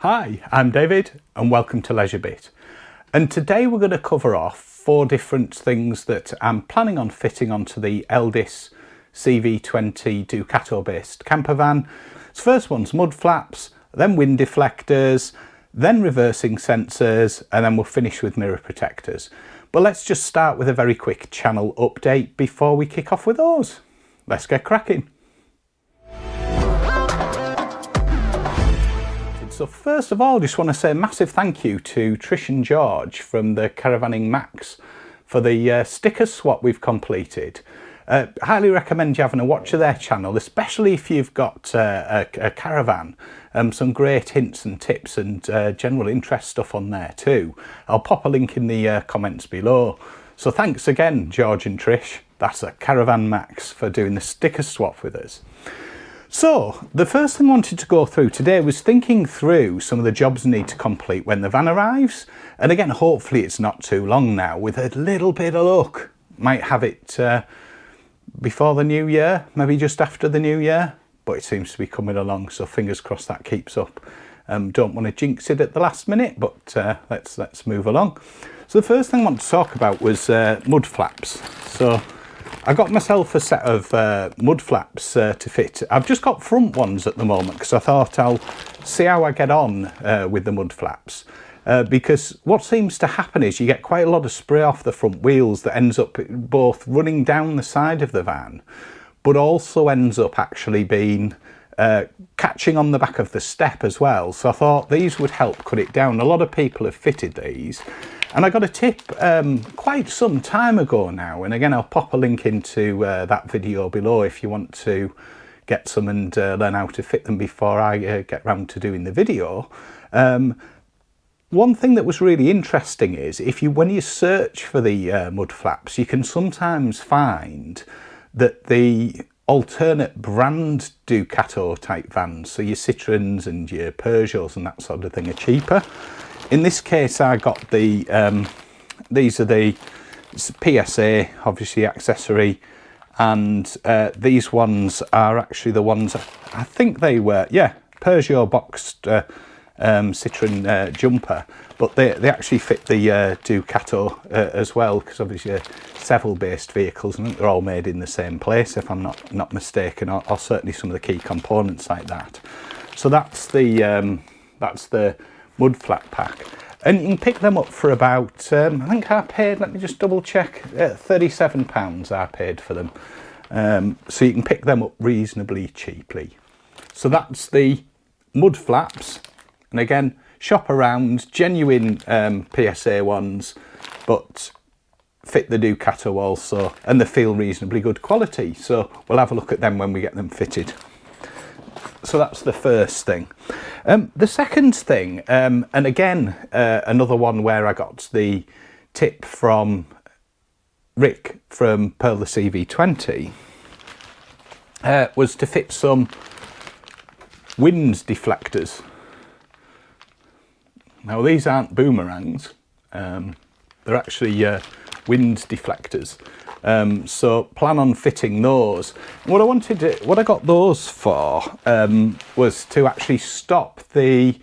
Hi, I'm David and welcome to Leisure Bit. And today we're going to cover off 4 different things that I'm planning on fitting onto the Elddis CV20 Ducato based camper van. So first one's Mudflaps, then wind deflectors, then reversing sensors, and then we'll finish with mirror protectors. But let's just start with a very quick channel update before we kick off with those. Let's get cracking. So first of all, I just want to say a massive thank you to Trish and George from the Caravanning Macs for the sticker swap we've completed. Highly recommend you having a watch of their channel, especially if you've got a caravan. Some great hints and tips and general interest stuff on there too. I'll pop a link in the comments below. So thanks again, George and Trish. That's a Caravan Macs for doing the sticker swap with us. So the first thing I wanted to go through today was thinking through some of the jobs I need to complete when the van arrives. And again, hopefully it's not too long now. With a little bit of luck, might have it before the new year, maybe just after the new year, but it seems to be coming along, so fingers crossed that keeps up. Don't want to jinx it at the last minute, but let's move along. So the first thing I want to talk about was Mudflaps. So I got myself a set of Mudflaps to fit. I've just got front ones at the moment because I thought I'll see how I get on with the Mudflaps. Because what seems to happen is you get quite a lot of spray off the front wheels that ends up both running down the side of the van, but also ends up actually being catching on the back of the step as well. So I thought these would help cut it down. A lot of people have fitted these. And I got a tip quite some time ago now, and again I'll pop a link into that video below if you want to get some and learn how to fit them before I get round to doing the video. One thing that was really interesting is when you search for the Mudflaps, you can sometimes find that the alternate brand Ducato type vans, so your Citroens and your Peugeots and that sort of thing, are cheaper. In this case, I got the, these are the PSA, obviously accessory, and these ones are actually the ones, I think they were, yeah, Peugeot boxed Citroen jumper, but they actually fit the Ducato as well, because obviously several based vehicles, I think they're all made in the same place, if I'm not mistaken, or certainly some of the key components like that. So that's the Mudflap pack, and you can pick them up for about I think I paid, let me just double check, £37 I paid for them, so you can pick them up reasonably cheaply. So that's the Mudflaps, and again, shop around, genuine PSA ones, but fit the Ducato also, and they feel reasonably good quality, so we'll have a look at them when we get them fitted. So that's the first thing. The second thing, and again, another one where I got the tip from Rick from Pearl the CV20, was to fit some wind deflectors. Now these aren't boomerangs, they're actually wind deflectors. So plan on fitting those. What I got those for was to actually stop the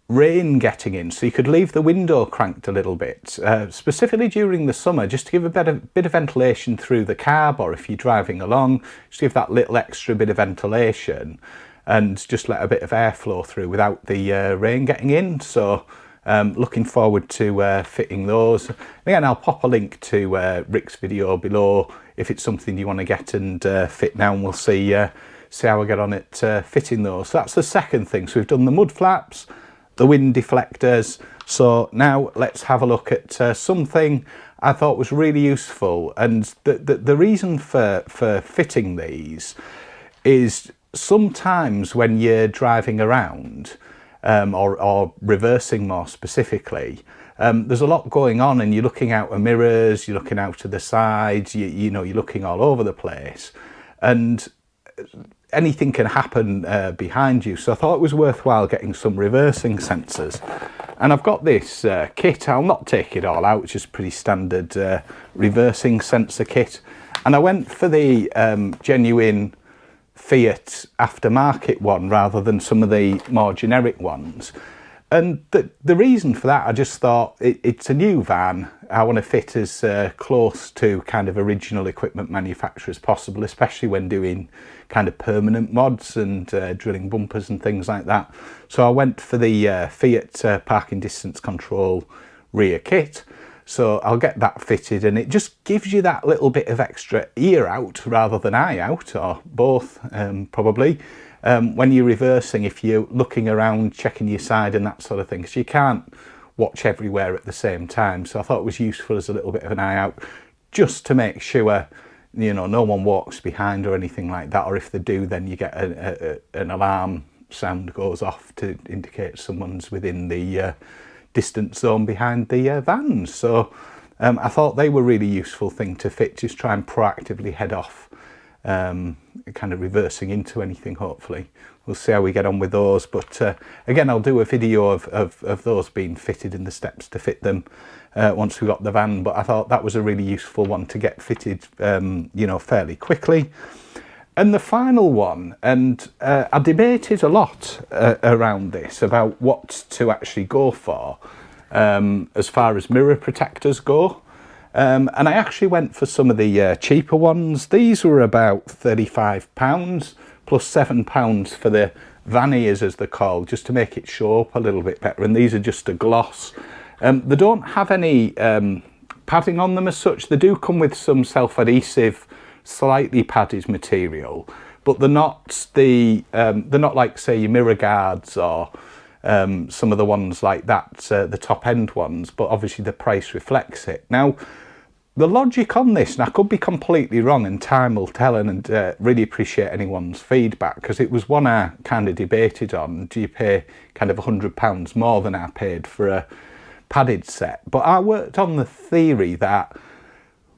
rain getting in, so you could leave the window cranked a little bit, specifically during the summer, just to give a bit of ventilation through the cab, or if you're driving along, just give that little extra bit of ventilation and just let a bit of airflow through without the rain getting in. So looking forward to fitting those. Again, I'll pop a link to Rick's video below if it's something you want to get and fit now, and we'll see how I get on it fitting those. So that's the second thing. So we've done the Mudflaps, the wind deflectors. So now let's have a look at something I thought was really useful, and the reason for fitting these is sometimes when you're driving around, or reversing more specifically, there's a lot going on, and you're looking out of mirrors, you're looking out to the sides, you know, you're looking all over the place, and anything can happen behind you. So I thought it was worthwhile getting some reversing sensors, and I've got this kit. I'll not take it all out, it's just pretty standard reversing sensor kit, and I went for the genuine Fiat aftermarket one rather than some of the more generic ones. And the reason for that, I just thought it's a new van. I want to fit as close to kind of original equipment manufacturer as possible, especially when doing kind of permanent mods and drilling bumpers and things like that. So I went for the Fiat parking distance control rear kit. So I'll get that fitted, and it just gives you that little bit of extra ear out rather than eye out, or both probably. When you're reversing, if you're looking around, checking your side and that sort of thing, because you can't watch everywhere at the same time. So I thought it was useful as a little bit of an eye out, just to make sure, you know, no one walks behind or anything like that. Or if they do, then you get an alarm sound goes off to indicate someone's within the distance zone behind the vans. So I thought they were a really useful thing to fit, just try and proactively head off kind of reversing into anything. Hopefully we'll see how we get on with those, but again, I'll do a video of those being fitted and the steps to fit them once we got the van. But I thought that was a really useful one to get fitted, you know, fairly quickly. And the final one, and I debated a lot around this about what to actually go for as far as mirror protectors go. And I actually went for some of the cheaper ones. These were about £35 plus £7 for the Vanears, as they're called, just to make it show up a little bit better. And these are just a gloss. They don't have any padding on them as such. They do come with some self-adhesive, slightly padded material, but they're not like, say, your mirror guards or some of the ones like that, the top end ones, but obviously the price reflects it. Now, the logic on this, and I could be completely wrong and time will tell, and really appreciate anyone's feedback, because it was one I kind of debated on. Do you pay kind of £100 more than I paid for a padded set? But I worked on the theory that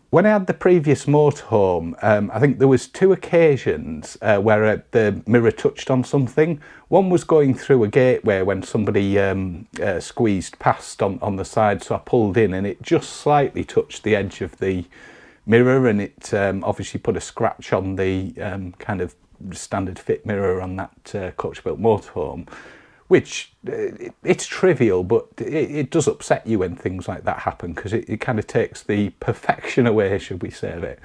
when I had the previous motorhome, I think there was 2 occasions where the mirror touched on something. One was going through a gateway when somebody squeezed past on the side, so I pulled in and it just slightly touched the edge of the mirror, and it obviously put a scratch on the kind of standard fit mirror on that coach-built motorhome, which it's trivial, but it does upset you when things like that happen, because it kind of takes the perfection away, should we say, of it.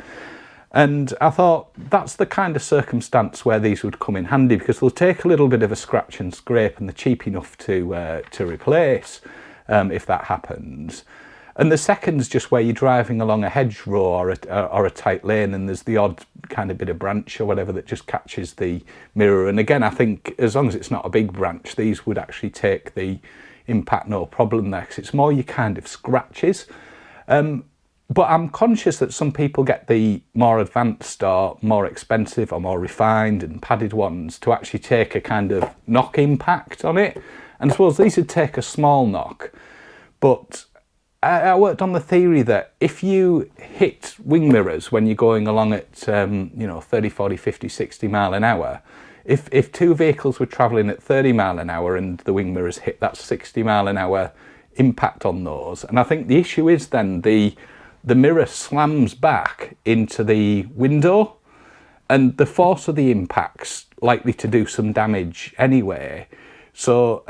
And I thought that's the kind of circumstance where these would come in handy, because they'll take a little bit of a scratch and scrape, and they're cheap enough to replace if that happens. And the second's just where you're driving along a hedgerow or a tight lane, and there's the odd kind of bit of branch or whatever that just catches the mirror. And again, I think as long as it's not a big branch, these would actually take the impact no problem there, because it's more your kind of scratches. But I'm conscious that some people get the more advanced or more expensive or more refined and padded ones to actually take a kind of knock impact on it. And I suppose these would take a small knock, but I worked on the theory that if you hit wing mirrors when you're going along at, you know, 30, 40, 50, 60 mile an hour, if 2 vehicles were travelling at 30 mile an hour and the wing mirrors hit that 60 mile an hour impact on those. And I think the issue is then the mirror slams back into the window, and the force of the impact's likely to do some damage anyway. So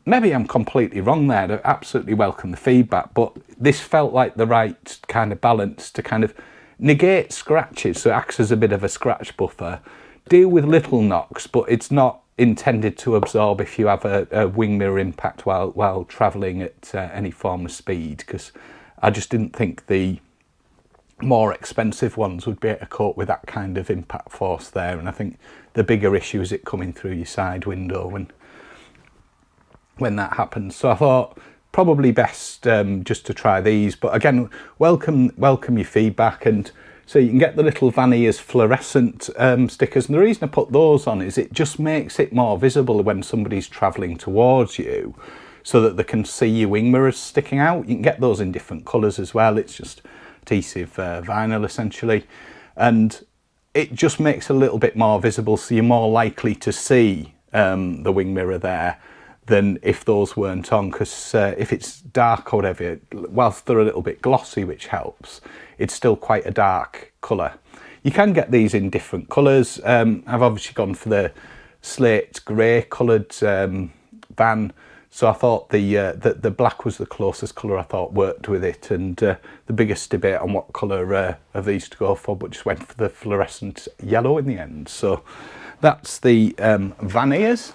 maybe I'm completely wrong there. I absolutely welcome the feedback, but this felt like the right kind of balance to kind of negate scratches, so it acts as a bit of a scratch buffer, deal with little knocks, but it's not intended to absorb if you have a wing mirror impact while travelling at any form of speed, because I just didn't think the more expensive ones would be able to cope with that kind of impact force there. And I think the bigger issue is it coming through your side window when that happens. So I thought probably best just to try these. But again, welcome your feedback. And so you can get the little Vanears fluorescent stickers, and the reason I put those on is it just makes it more visible when somebody's travelling towards you, so that they can see your wing mirrors sticking out. You can get those in different colours as well. It's just adhesive vinyl essentially, and it just makes it a little bit more visible, so you're more likely to see the wing mirror there than if those weren't on, because if it's dark or whatever, whilst they're a little bit glossy, which helps, it's still quite a dark colour. You can get these in different colours. I've obviously gone for the slate grey coloured van, so I thought the black was the closest colour I thought worked with it, and the biggest debate on what colour of these to go for, but just went for the fluorescent yellow in the end. So that's the Vanears.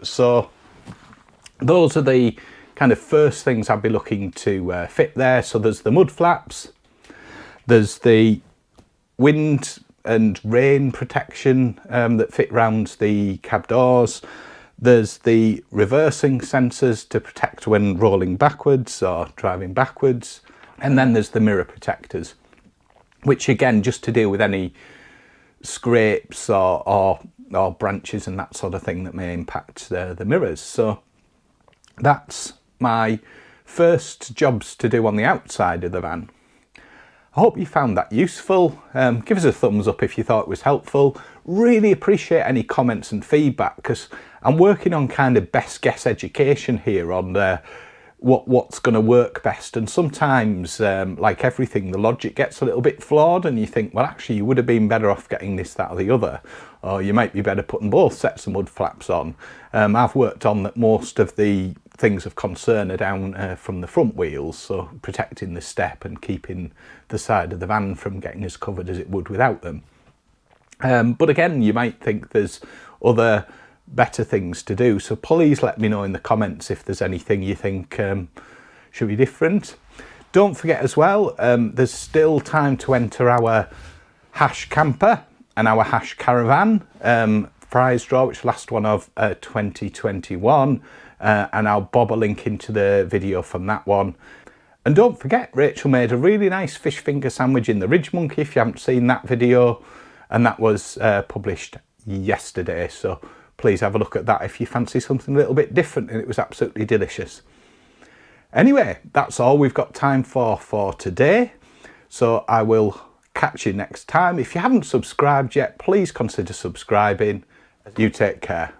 So those are the kind of first things I'd be looking to fit there. So there's the Mudflaps, there's the wind and rain protection that fit round the cab doors. There's the reversing sensors to protect when rolling backwards or driving backwards. And then there's the mirror protectors, which again, just to deal with any scrapes or branches and that sort of thing that may impact the mirrors. So that's my first jobs to do on the outside of the van. I hope you found that useful. Give us a thumbs up if you thought it was helpful. Really appreciate any comments and feedback, because I'm working on kind of best guess education here on what's going to work best. And sometimes, like everything, the logic gets a little bit flawed and you think, well, actually, you would have been better off getting this, that or the other. Or you might be better putting both sets of mud flaps on. I've worked on that most of the things of concern are down from the front wheels, so protecting the step and keeping the side of the van from getting as covered as it would without them. But again, you might think there's other better things to do, so please let me know in the comments if there's anything you think should be different. Don't forget as well, there's still time to enter our hash camper and our hash caravan prize draw, which last one of 2021, and I'll bob a link into the video from that one. And don't forget, Rachel made a really nice fish finger sandwich in the Ridge Monkey if you haven't seen that video, and that was published yesterday, so please have a look at that if you fancy something a little bit different, and it was absolutely delicious. Anyway, that's all we've got time for today, so I will catch you next time. If you haven't subscribed yet, please consider subscribing. You take care.